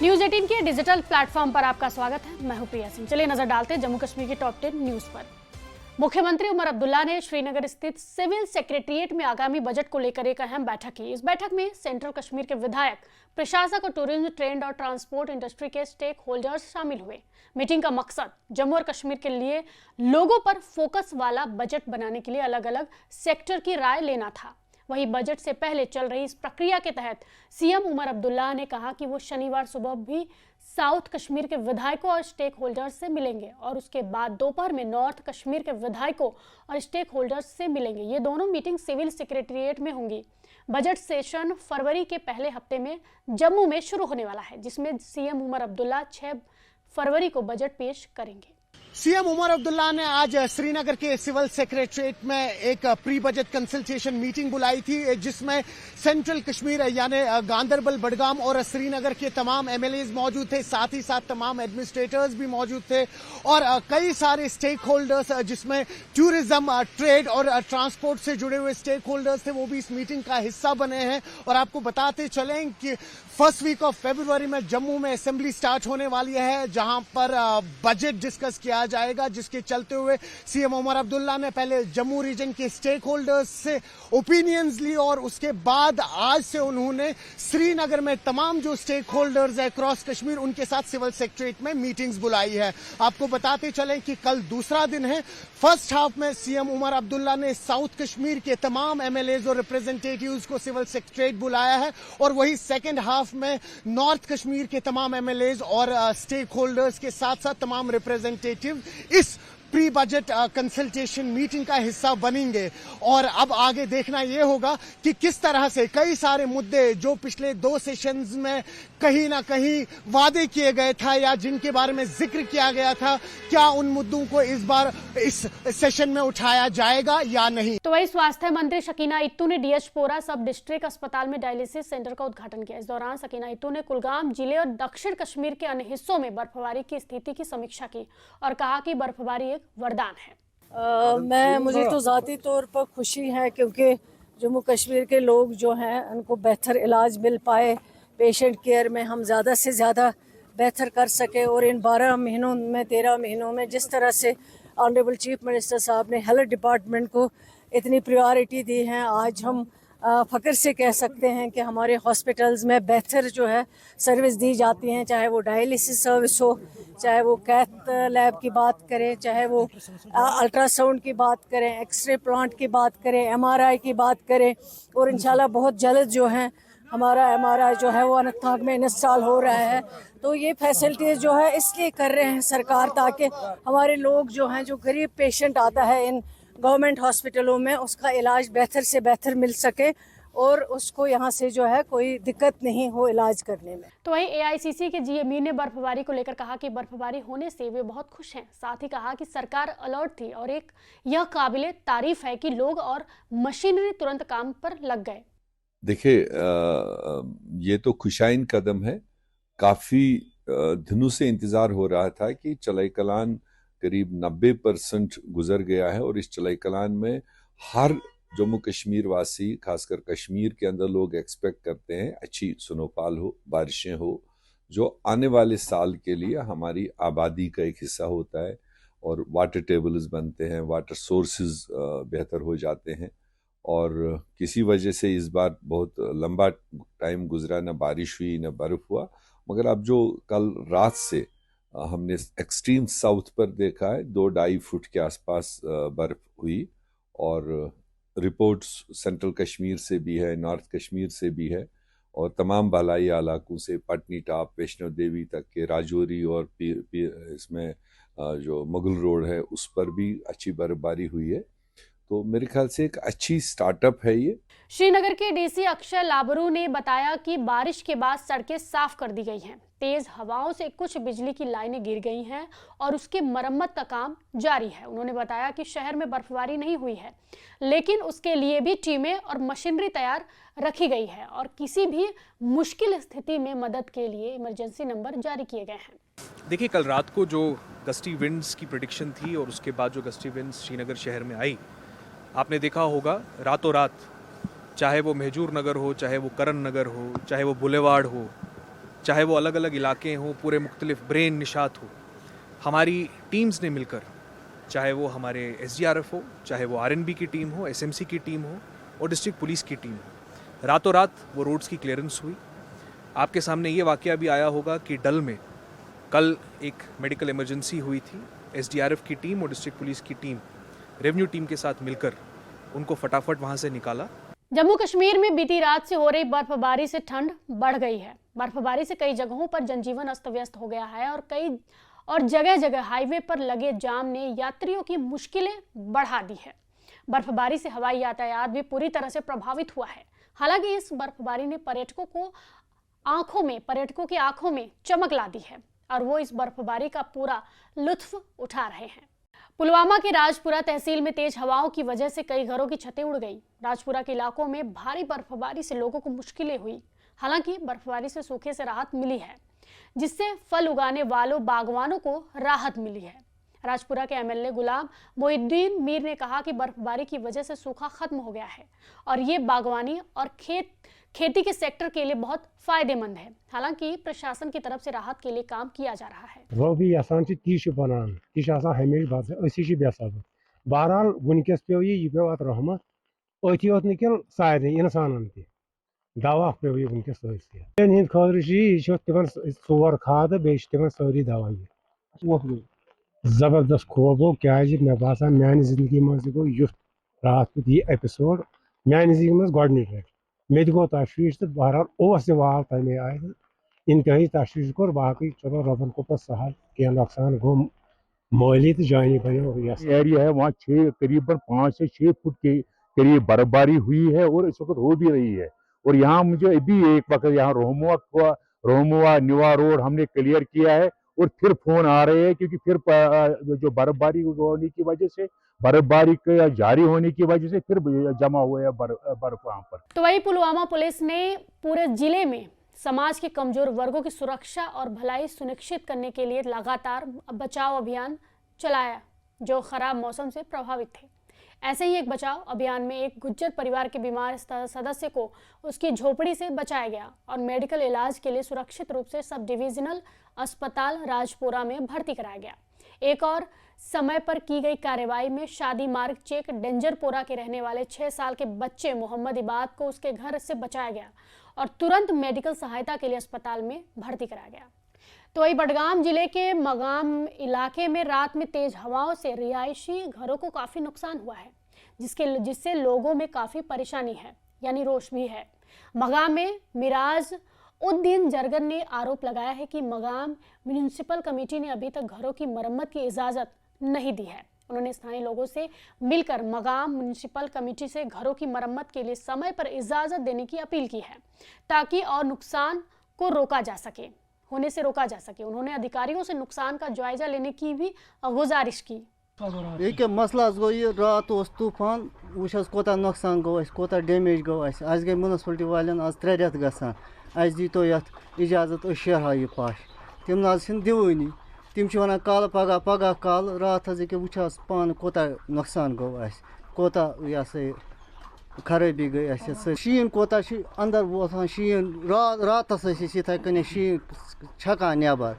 News 18 के digital platform पर आपका स्वागत है। मैं हूं प्रिया सिंह। चलिए नजर डालते हैं जम्मू कश्मीर की टॉप 10 न्यूज पर। मुख्यमंत्री उमर अब्दुल्ला ने श्रीनगर स्थित सिविल सेक्रेटेरिएट में आगामी बजट को लेकर एक अहम बैठक की। इस बैठक में सेंट्रल कश्मीर के विधायक, प्रशासक और टूरिज्म, ट्रेड और ट्रांसपोर्ट इंडस्ट्री के स्टेक होल्डर्स शामिल हुए। मीटिंग का मकसद जम्मू और कश्मीर के लिए लोगों पर फोकस वाला बजट बनाने के लिए अलग अलग सेक्टर की राय लेना था। वहीं बजट से पहले चल रही इस प्रक्रिया के तहत सीएम उमर अब्दुल्ला ने कहा कि वो शनिवार सुबह भी साउथ कश्मीर के विधायकों और स्टेक होल्डर्स से मिलेंगे और उसके बाद दोपहर में नॉर्थ कश्मीर के विधायकों और स्टेक होल्डर्स से मिलेंगे। ये दोनों मीटिंग सिविल सेक्रेटेरिएट में होंगी। बजट सेशन फरवरी के पहले हफ्ते में जम्मू में शुरू होने वाला है, जिसमें सीएम उमर अब्दुल्ला 6 फरवरी को बजट पेश करेंगे। सीएम उमर अब्दुल्ला ने आज श्रीनगर के सिविल सेक्रेटेरिएट में एक प्री बजट कंसल्टेशन मीटिंग बुलाई थी, जिसमें सेंट्रल कश्मीर यानी गांदरबल, बडगाम और श्रीनगर के तमाम एमएलएज मौजूद थे। साथ ही साथ तमाम एडमिनिस्ट्रेटर्स भी मौजूद थे और कई सारे स्टेक होल्डर्स, जिसमें टूरिज्म, ट्रेड और ट्रांसपोर्ट से जुड़े हुए स्टेक होल्डर्स थे, वो भी इस मीटिंग का हिस्सा बने हैं। और आपको बताते चलें कि फर्स्ट वीक ऑफ फरवरी में जम्मू में असेंबली स्टार्ट होने वाली है, जहां पर बजट डिस्कस किया जाएगा, जिसके चलते हुए सीएम उमर अब्दुल्ला ने पहले जम्मू रीजन के स्टेक होल्डर्स से ओपिनियंस ली और उसके बाद आज से उन्होंने श्रीनगर में तमाम जो स्टेक होल्डर्स है अक्रॉस कश्मीर, उनके साथ सिविल सेक्रेटेरिएट में मीटिंग्स बुलाई है। आपको बताते चलें कि कल दूसरा दिन है। फर्स्ट हाफ में सीएम उमर अब्दुल्ला ने साउथ कश्मीर के तमाम एमएलएज और रिप्रेजेंटेटिव्स को सिविल सेक्रेटेरिएट बुलाया है और वही सेकेंड हाफ में नॉर्थ कश्मीर के तमाम एमएलएज और स्टेक होल्डर्स के साथ साथ तमाम रिप्रेजेंटेटिव इस प्री बजट कंसल्टेशन मीटिंग का हिस्सा बनेंगे। और अब आगे देखना यह होगा कि किस तरह से कई सारे मुद्दे जो पिछले 2 सेशंस में कहीं ना कहीं वादे किए गए था या जिनके बारे में जिक्र किया गया था, क्या उन मुद्दों को इस बार इस सेशन में उठाया जाएगा या नहीं। तो वही स्वास्थ्य मंत्री शकीना इत्तू ने डीएचपोरा सब डिस्ट्रिक्ट अस्पताल में डायलिसिस सेंटर का उद्घाटन किया। इस दौरान शकीना इत्तू ने कुलगाम जिले और दक्षिण कश्मीर के अन्य हिस्सों में बर्फबारी की स्थिति की समीक्षा की और कहा कि बर्फबारी एक वरदान है। मुझे तो ज़ाती तौर पर खुशी है क्योंकि जम्मू कश्मीर के लोग जो हैं उनको बेहतर इलाज मिल पाए, पेशेंट केयर में हम ज़्यादा से ज़्यादा बेहतर कर सके। और इन 12 महीनों में 13 महीनों में जिस तरह से ऑनरेबल चीफ मिनिस्टर साहब ने हेल्थ डिपार्टमेंट को इतनी प्रायोरिटी दी है, आज हम फ़ख्र से कह सकते हैं कि हमारे हॉस्पिटल्स में बेहतर जो है सर्विस दी जाती हैं, चाहे वो डायलिसिस सर्विस हो, चाहे वो कैथ लैब की बात करें, चाहे वो अल्ट्रासाउंड की बात करें, एक्सरे प्लांट की बात करें, एमआरआई की बात करें। और इंशाल्लाह बहुत जल्द जो है हमारा एमआरआई जो है वो अनंतनाग में इंस्टॉल हो रहा है। तो ये फैसिलिटीज़ जो है इसलिए कर रहे हैं सरकार, ताकि हमारे लोग जो हैं, जो गरीब पेशेंट आता है इन गवर्नमेंट हॉस्पिटलों में, उसका इलाज बेहतर से बेहतर मिल सके और उसको यहाँ से जो है कोई दिक्कत नहीं हो इलाज करने में। तो वहीं एआईसीसी के जीएमई ने बर्फबारी को लेकर कहा कि बर्फबारी होने से वे बहुत खुश हैं। साथ ही कहा कि सरकार अलर्ट थी और एक यह काबिले तारीफ है कि लोग और मशीनरी तुरंत काम पर लग गए। देखिए, ये तो खुशाइन कदम है। काफी दिनों से इंतजार हो रहा था कि चलाई कलान करीब 90% गुजर गया है और इस चलाई कलान में हर जम्मू कश्मीर वासी, खासकर कश्मीर के अंदर लोग एक्सपेक्ट करते हैं अच्छी स्नोफॉल हो, बारिशें हो, जो आने वाले साल के लिए हमारी आबादी का एक हिस्सा होता है और वाटर टेबल्स बनते हैं, वाटर सोर्सेज बेहतर हो जाते हैं। और किसी वजह से इस बार बहुत लंबा टाइम गुजरा, न बारिश हुई न बर्फ हुआ। मगर अब जो कल रात से हमने एक्सट्रीम साउथ पर देखा है, 2-2.5 फुट के आसपास बर्फ हुई और रिपोर्ट्स सेंट्रल कश्मीर से भी है, नॉर्थ कश्मीर से भी है और तमाम बालाई इलाकों से, पटनी टॉप, वैष्णो देवी तक के, राजौरी और इसमें जो मुगल रोड है उस पर भी अच्छी बर्फबारी हुई है। तो मेरे ख्याल से एक अच्छी स्टार्टअप है ये। श्रीनगर के डीसी अक्षय लाबरू ने बताया कि बारिश के बाद सड़कें साफ कर दी गई हैं। तेज हवाओं से कुछ बिजली की लाइनें गिर गई हैं और उसकी मरम्मत का काम जारी है। उन्होंने बताया कि शहर में बर्फबारी नहीं हुई है, लेकिन उसके लिए भी टीमें और मशीनरी तैयार रखी गई है और किसी भी मुश्किल स्थिति में मदद के लिए इमरजेंसी नंबर जारी किए गए हैं। देखिए, कल रात को जो गस्टी विंड्स की प्रेडिक्शन थी और उसके बाद जो गस्टी विंड्स श्रीनगर शहर में आई, आपने देखा होगा रातों रात, चाहे वो महजूर नगर हो, चाहे वो करण नगर हो, चाहे वो बुलेवार्ड हो, चाहे वो अलग अलग इलाके हों, पूरे मुख्तलिफ ब्रेन निशात हो, हमारी टीम्स ने मिलकर, चाहे वो हमारे SDRF हो, चाहे वो RNB की टीम हो, SMC की टीम हो और डिस्ट्रिक्ट पुलिस की टीम हो, रातों रात वो रोड्स की क्लियरेंस हुई। आपके सामने ये वाकया भी आया होगा कि डल में कल एक मेडिकल इमरजेंसी हुई थी। SDRF की टीम और डिस्ट्रिक्ट पुलिस की टीम रेवेन्यू टीम के साथ मिलकर उनको फटाफट वहाँ से निकाला। जम्मू कश्मीर में बीती रात से हो रही बर्फबारी से ठंड बढ़ गई है। बर्फबारी से कई जगहों पर जनजीवन अस्त व्यस्त हो गया है और जगह जगह हाईवे पर लगे जाम ने यात्रियों की मुश्किलें बढ़ा दी है। बर्फबारी से हवाई यातायात भी पूरी तरह से प्रभावित हुआ है। हालांकि इस बर्फबारी ने पर्यटकों की आंखों में चमक ला दी है और वो इस बर्फबारी का पूरा लुत्फ उठा रहे हैं। पुलवामा की राजपुरा तहसील में तेज हवाओं की वजह से कई घरों की छतें उड़ गई। राजपुरा के इलाकों में भारी बर्फबारी से लोगों को मुश्किलें हुई। हालांकि बर्फबारी से सूखे से राहत मिली है, जिससे फल उगाने वालों बागवानों को राहत मिली है। राजपुरा के MLA गुलाम मोहिउद्दीन मीर ने कहा कि बर्फबारी की वजह से सूखा खत्म हो गया है और ये बागवानी और खेती के सेक्टर के लिए बहुत फायदेमंद है। हालांकि प्रशासन की तरफ से राहत के लिए काम किया जा रहा है। रोबी आसान ती बनान ती हमेशा बात असी बेसब्र। बहरहाल वनकस पे यह पे अत रहमत अथी योत निकल सारे इंसान तह दवा पे वनकस हंद खर तिमन 4 खाद बे तिमन सारी दवा यह जबरदस्त खौफ गो क्या मे बासान मान जिंदगी मज गो युथ रात यह एपिसोड मान जिंदगी मज गोडनिक लट मे गो तशवीश तो बहरहाल वाल तमे आय इंतहाई तशवीश कोर बाकी चलो रबन को पर सहल क्या नुकसान गो माली तो जानी बनो एरिया है वहाँ करीबन 5 से 6 फुट के करीब बर्फबारी हुई है और इस वक्त हो भी रही है। और यहाँ मुझे अभी एक वक्त यहाँ रोहमुआ निवा रोड हमने क्लियर किया है और फिर फोन आ रहे हैं क्योंकि फिर जो बर्फबारी होने की वजह से बर्फबारी का जारी होने की वजह से फिर जमा हुआ है बर्फ वहाँ पर। तो वही पुलवामा पुलिस ने पूरे जिले में समाज के कमजोर वर्गों की सुरक्षा और भलाई सुनिश्चित करने के लिए लगातार बचाव अभियान चलाया जो खराब मौसम से प्रभावित थे। ऐसे ही एक बचाव अभियान में एक गुज्जर परिवार के बीमार सदस्य को उसकी झोपड़ी से बचाया गया और मेडिकल इलाज के लिए सुरक्षित रूप से सब डिविजनल अस्पताल राजपुरा में भर्ती कराया गया। एक और समय पर की गई कार्रवाई में शादी मार्ग चेक डेंजरपोरा के रहने वाले 6 साल के बच्चे मोहम्मद इबाद को उसके घर से बचाया गया और तुरंत मेडिकल सहायता के लिए अस्पताल में भर्ती कराया गया। तो वही बडगाम जिले के मगाम इलाके में रात में तेज हवाओं से रिहायशी घरों को काफी नुकसान हुआ है, जिससे लोगों में काफी परेशानी है यानी रोष भी है। मगाम में मिराज उद्दीन जरगर ने आरोप लगाया है कि मगाम म्यूनिसिपल कमेटी ने अभी तक घरों की मरम्मत की इजाजत नहीं दी है। उन्होंने स्थानीय लोगों से मिलकर मगाम म्यूनिसिपल कमेटी से घरों की मरम्मत के लिए समय पर इजाजत देने की अपील की है ताकि और नुकसान को होने से रोका जा सके। उन्होंने अधिकारियों से नुकसान का जायजा लेने की भी गुजारिश की। ये मसला गो ये रात तूफान वो कोता नुकसान गो कोता डैमेज गो आज गई म्यूनिसिपलिटी वाले आज 3 रेत गसान दीतो ये इजाजत शेरहा यह पाश तम ना दिवानी तम वन कल पगह कल रात वो पान कोता नुकसान गो कोता यह खराबी गई शीन कोता अंदर वोथान शीन रात इथे कन शीन छकान नबर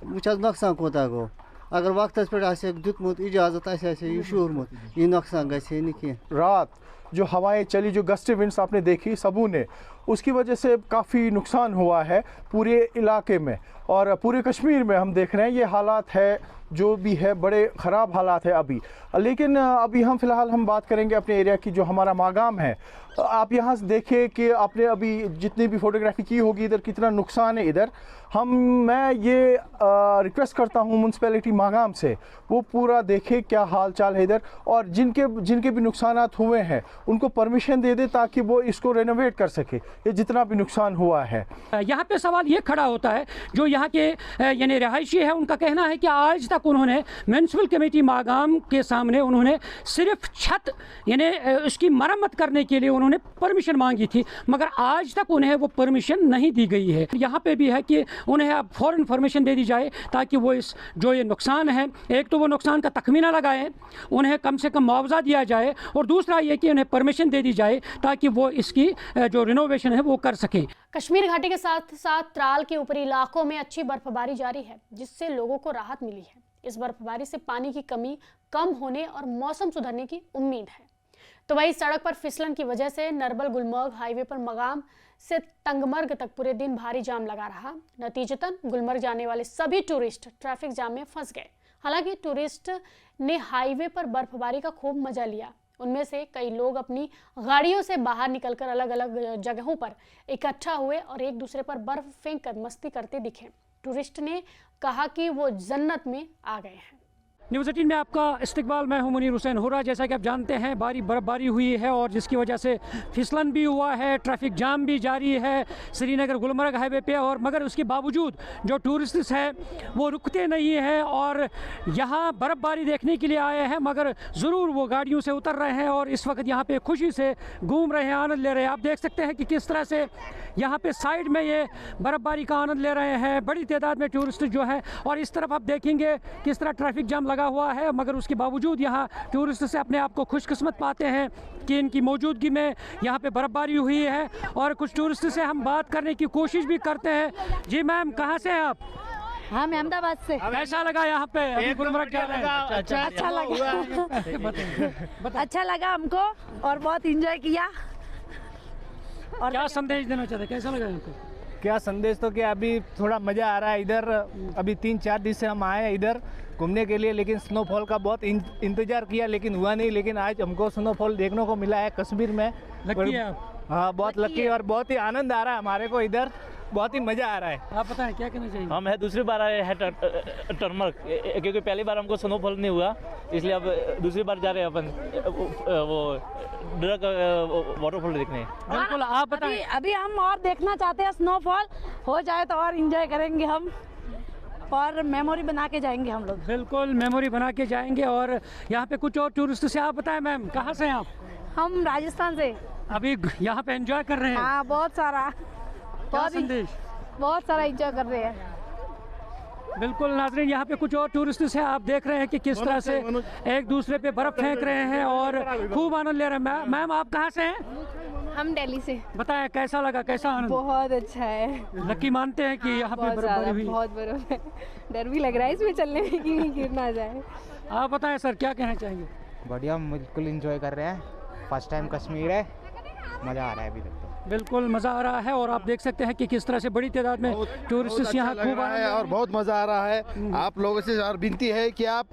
वो नुकसान कोता गो अगर वक्त पे दुतमुत इजाजत यह शूरमुत यह नुकसान गए न कह। रात जो हवाएं चली जो गस्टी विंड्स आपने देखी सबू ने उसकी वजह से काफ़ी नुकसान हुआ है पूरे इलाके में और पूरे कश्मीर में हम देख रहे हैं ये हालात है जो भी है बड़े ख़राब हालात है अभी। लेकिन अभी हम फ़िलहाल हम बात करेंगे अपने एरिया की जो हमारा मागाम है। आप यहाँ से देखिए कि आपने अभी जितनी भी फोटोग्राफी की होगी इधर कितना नुकसान है इधर। मैं ये रिक्वेस्ट करता हूँ म्यूनसिपैलिटी मागाम से वो पूरा देखे क्या हाल चाल है इधर और जिनके भी नुकसानात हुए हैं उनको परमिशन दे दे ताकि वो इसको रेनोवेट कर सके ये जितना भी नुकसान हुआ है। यहाँ पे सवाल ये खड़ा होता है जो यहाँ के यानी रहायशी है उनका कहना है कि आज तक तक उन्होंने म्यूनसिपल कमेटी मागाम के सामने उन्होंने सिर्फ छत यानी उसकी मरम्मत करने के लिए उन्होंने परमिशन मांगी थी, मगर आज तक उन्हें वो परमिशन नहीं दी गई है। यहाँ पे भी है कि उन्हें अब फ़ौरन परमिशन दे दी जाए ताकि वो इस जो ये नुकसान है, एक तो वो नुकसान का तखमीना लगाएं, उन्हें कम से कम मुआवजा दिया जाए, और दूसरा ये कि उन्हें परमिशन दे दी जाए ताकि वो इसकी जो रिनोवेशन है वो कर सकें। कश्मीर घाटी के साथ साथ त्राल के ऊपरी इलाकों में अच्छी बर्फबारी जारी है, जिससे लोगों को राहत मिली है। इस बर्फबारी से पानी की कमी कम होने और मौसम सुधरने की उम्मीद है। तो वही सड़क पर फिसलन की वजह से नरबल गुलमर्ग हाईवे पर मगाम से तंगमर्ग तक पूरे दिन भारी जाम लगा रहा। नतीजतन गुलमर्ग जाने वाले सभी टूरिस्ट ट्रैफिक जाम में फंस गए। हालांकि टूरिस्ट ने हाईवे पर बर्फबारी का खूब मजा लिया। उनमें से कई लोग अपनी गाड़ियों से बाहर निकलकर अलग अलग जगहों पर इकट्ठा हुए और एक दूसरे पर बर्फ फेंक कर मस्ती करते दिखे। टूरिस्ट ने कहा कि वो जन्नत में आ गए हैं। न्यूज़ 18 में आपका इस्तकबाल। मैं हूं मुनीर हुसैन हुर्रा। जैसा कि आप जानते हैं बर्फबारी हुई है और जिसकी वजह से फिसलन भी हुआ है, ट्रैफिक जाम भी जारी है श्रीनगर गुलमर्ग हाईवे पे, और मगर उसके बावजूद जो टूरिस्ट हैं वो रुकते नहीं हैं और यहाँ बर्फबारी देखने के लिए आए हैं, मगर ज़रूर वो गाड़ियों से उतर रहे हैं और इस वक्त यहाँ पे खुशी से घूम रहे हैं, आनंद ले रहे हैं। आप देख सकते हैं कि किस तरह से यहाँ पे साइड में ये बर्फबारी का आनंद ले रहे हैं बड़ी तादाद में टूरिस्ट जो है, और इस तरफ आप देखेंगे किस तरह ट्रैफिक जाम लगा हुआ है, मगर उसके बावजूद यहाँ टूरिस्ट से अपने आप को खुशकिस्मत पाते हैं कि इनकी मौजूदगी में यहाँ पे बर्फबारी हुई है। और कुछ टूरिस्ट से हम बात करने की कोशिश भी करते हैं। जी मैम, कहाँ से हैं आप? हम अहमदाबाद से। कैसा लगा यहाँ पे? अभी गुलमर्ग जा रहे हैं। अच्छा लगा। अच्छा लगा हमको और बहुत एंजॉय किया। और क्या संदेश देना चाहते हैं, कैसा लगा आपको? क्या संदेश, तो क्या अभी थोड़ा मज़ा आ रहा है इधर। अभी 3-4 दिन से हम आए हैं इधर घूमने के लिए, लेकिन स्नोफॉल का बहुत इंतजार किया लेकिन हुआ नहीं। लेकिन आज हमको स्नोफॉल देखने को मिला है कश्मीर में। लकी है आप? हाँ, बहुत लकी और बहुत ही आनंद आ रहा है हमारे को इधर, बहुत ही मज़ा आ रहा है। आप बताएं क्या कहना चाहिए? हम है दूसरी बार आए हैं टर्मर्क, क्योंकि पहली बार हमको स्नोफॉल नहीं हुआ, इसलिए अब दूसरी बार जा रहे हैं अपन वो वाटरफॉल देखने। बिल्कुल, आप बताएं। अभी हम और देखना चाहते हैं, स्नोफॉल हो जाए तो और एंजॉय करेंगे हम और मेमोरी बना के जाएंगे हम लोग। बिल्कुल, मेमोरी बना के जाएंगे। और यहाँ पे कुछ और टूरिस्ट से आप बताएं मैम, कहाँ से हैं आप? हम राजस्थान से। अभी यहाँ पे एंजॉय कर रहे हैं? हाँ, बहुत सारा बहुत सारा एंजॉय कर रहे हैं। बिल्कुल नाज़रीन, यहाँ पे कुछ और टूरिस्ट हैं। आप देख रहे हैं कि किस तरह से एक दूसरे पे बर्फ फेंक रहे हैं और खूब आनंद ले रहे हैं। मैम, आप कहाँ से हैं? हम दिल्ली से। बताएं कैसा लगा, कैसा आनंद? बहुत अच्छा है। लकी मानते हैं कि यहाँ पे बर्फबारी हुई? बहुत बर्फ है, डर भी लग रहा है इसमें चलने में कि गिर ना जाए। आप बताएं सर, क्या कहना चाहेंगे? बढ़िया, बिल्कुल एंजॉय कर रहे हैं। फर्स्ट टाइम कश्मीर है, मज़ा आ रहा है अभी तक तो। बिल्कुल मज़ा आ रहा है और आप देख सकते हैं कि किस तरह से बड़ी तादाद में टूरिस्ट यहाँ खूब है और बहुत मज़ा आ रहा है। आप लोगों से और विनती है कि आप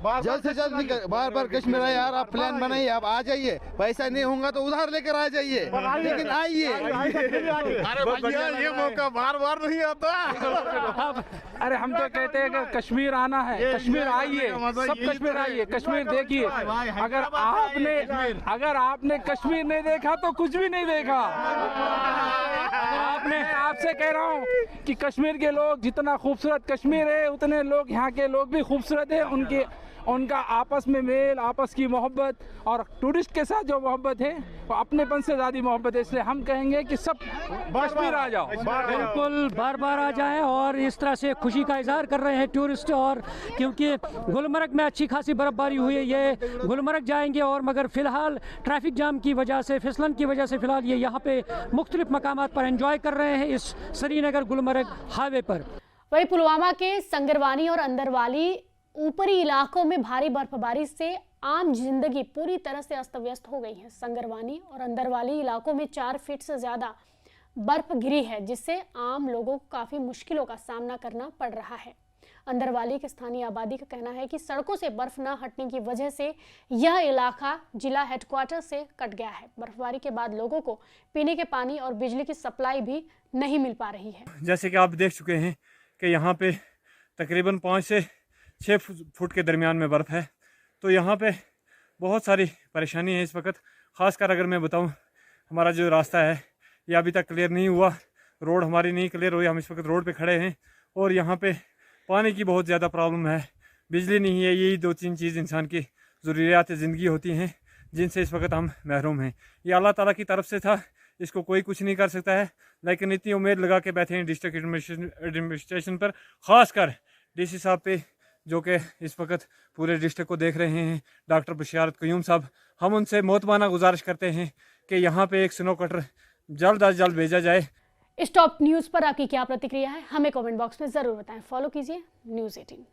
जल्द से जल्द बार कश्मीर आए यार। आप प्लान बनाइए, आप आ जाइए। पैसा नहीं होगा तो उधार लेकर आ जाइए, लेकिन आइए। ये मौका बार बार नहीं आता। अरे हम तो कहते हैं कि कश्मीर आना है, कश्मीर आइए, सब कश्मीर आइए, कश्मीर देखिए। अगर आपने कश्मीर नहीं देखा तो कुछ भी नहीं देखा। आपसे कह रहा हूँ कि कश्मीर के लोग, जितना खूबसूरत कश्मीर है उतने लोग यहाँ के लोग भी खूबसूरत है। उनका आपस में मेल, आपस की मोहब्बत और टूरिस्ट के साथ जो मोहब्बत है वो अपनेपन से ज़्यादा मोहब्बत है। इसलिए हम कहेंगे कि सब कश्मीर आ जाओ। बिल्कुल, बार बार आ जाएं और इस तरह से खुशी का इजहार कर रहे हैं टूरिस्ट। और क्योंकि गुलमर्ग में अच्छी खासी बर्फबारी हुई है, ये गुलमर्ग जाएंगे और मगर फ़िलहाल ट्रैफिक जाम की वजह से, फिसलन की वजह से फ़िलहाल ये यहाँ पे मुख्तलिफ मकामात पर एंजॉय कर रहे हैं इस श्रीनगर गुलमर्ग हाईवे पर। वही पुलवामा के संगरवानी और अंदरवाली ऊपरी इलाकों में भारी बर्फबारी से आम जिंदगी पूरी तरह से अस्त व्यस्त हो गई है। संगरवानी और अंदरवाली इलाकों में 4 फीट से ज़्यादा बर्फ गिरी है, जिससे आम लोगों को काफ़ी मुश्किलों का सामना करना पड़ रहा है। अंदरवाली की स्थानीय आबादी का कहना है कि सड़कों से बर्फ न हटने की वजह से यह इलाका जिला हेडक्वार्टर से कट गया है। बर्फबारी के बाद लोगों को पीने के पानी और बिजली की सप्लाई भी नहीं मिल पा रही है। जैसे कि आप देख चुके हैं कि यहाँ पे तकरीबन 5 से 6 फुट के दरमियान में बर्फ़ है, तो यहाँ पे बहुत सारी परेशानी है इस वक्त। ख़ासकर अगर मैं बताऊँ, हमारा जो रास्ता है ये अभी तक क्लियर नहीं हुआ, रोड हमारी नहीं क्लियर हुई। हम इस वक्त रोड पे खड़े हैं और यहाँ पे पानी की बहुत ज़्यादा प्रॉब्लम है। बिजली नहीं है, यही 2-3 चीज़ इंसान की ज़रूरियात ज़िंदगी होती हैं जिनसे इस वक्त हम महरूम हैं। ये अल्लाह ताला की तरफ से था, इसको कोई कुछ नहीं कर सकता है। लेकिन इतनी उम्मीद लगा के बैठे हैं डिस्ट्रिक्ट एडमिनिस्ट्रेशन पर, ख़ासकर डीसी साहब पे, जो कि इस वक्त पूरे डिस्ट्रिक्ट को देख रहे हैं, डॉक्टर बशारत क़यूम साहब। हम उनसे मोतबाना गुजारिश करते हैं कि यहाँ पे एक स्नो कटर जल्द अज जल्द भेजा जाए। इस टॉप न्यूज़ पर आपकी क्या प्रतिक्रिया है, हमें कमेंट बॉक्स में ज़रूर बताएं। फॉलो कीजिए न्यूज़ 18।